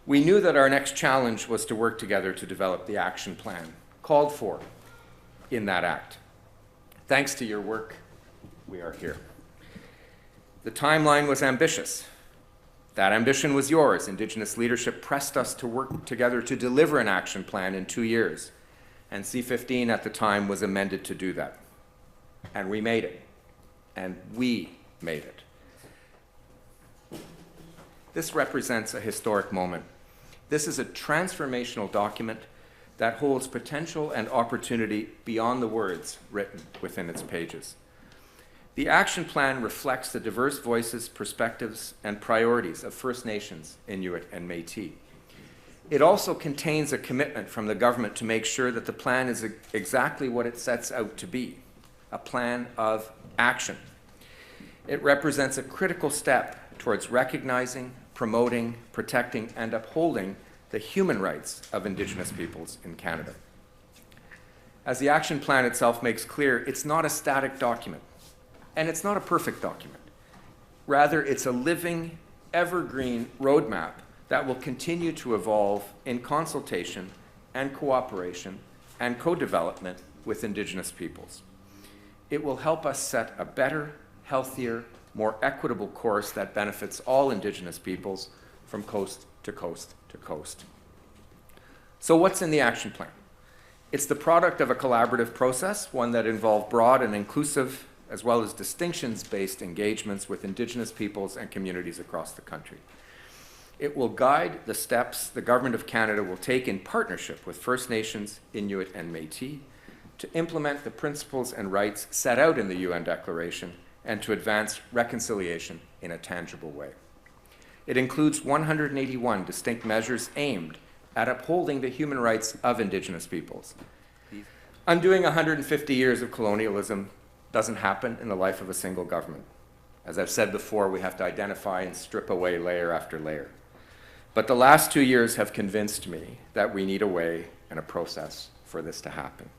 We knew that our next challenge was to work together to develop the action plan called for in that act. Thanks to your work, we are here. The timeline was ambitious. That ambition was yours. Indigenous leadership pressed us to work together to deliver an action plan in 2 years. And C-15 at the time was amended to do that. And we made it. And we made it. This represents a historic moment. This is a transformational document that holds potential and opportunity beyond the words written within its pages. The action plan reflects the diverse voices, perspectives, and priorities of First Nations, Inuit, and Métis. It also contains a commitment from the government to make sure that the plan is exactly what it sets out to be, a plan of action. It represents a critical step towards recognizing, promoting, protecting, and upholding the human rights of Indigenous peoples in Canada. As the action plan itself makes clear, it's not a static document, and it's not a perfect document. Rather, it's a living, evergreen roadmap that will continue to evolve in consultation and cooperation and co-development with Indigenous peoples. It will help us set a better, healthier, more equitable course that benefits all Indigenous peoples from coast to coast to coast. So what's in the action plan? It's the product of a collaborative process, one that involved broad and inclusive, as well as distinctions-based engagements with Indigenous peoples and communities across the country. It will guide the steps the Government of Canada will take in partnership with First Nations, Inuit, and Métis to implement the principles and rights set out in the UN Declaration and to advance reconciliation in a tangible way. It includes 181 distinct measures aimed at upholding the human rights of Indigenous peoples. Undoing 150 years of colonialism doesn't happen in the life of a single government. As I've said before, we have to identify and strip away layer after layer. But the last 2 years have convinced me that we need a way and a process for this to happen.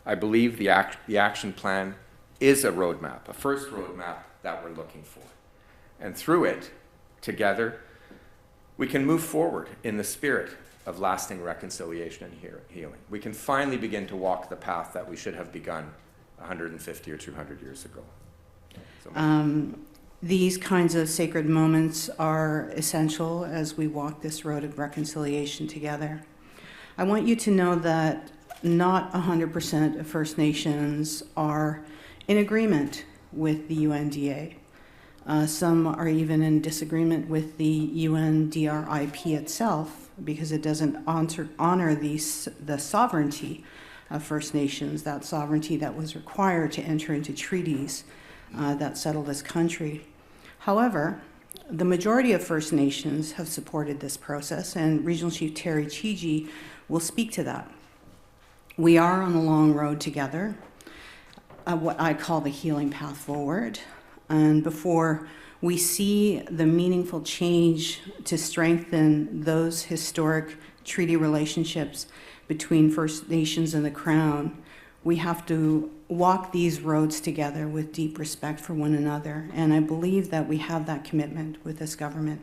I believe the action plan is a roadmap, a first roadmap that we're looking for. And through it, together, we can move forward in the spirit of lasting reconciliation and healing. We can finally begin to walk the path that we should have begun 150 or 200 years ago. These kinds of sacred moments are essential as we walk this road of reconciliation together. I want you to know that not 100% of First Nations are in agreement with the UNDA. Some are even in disagreement with the UNDRIP itself because it doesn't honor the sovereignty of First Nations, that sovereignty that was required to enter into treaties that settle this country. However, the majority of First Nations have supported this process, and Regional Chief Terry Chiji will speak to that. We are on a long road together, what I call the healing path forward. And before we see the meaningful change to strengthen those historic treaty relationships between First Nations and the Crown, we have to walk these roads together with deep respect for one another. And I believe that we have that commitment with this government.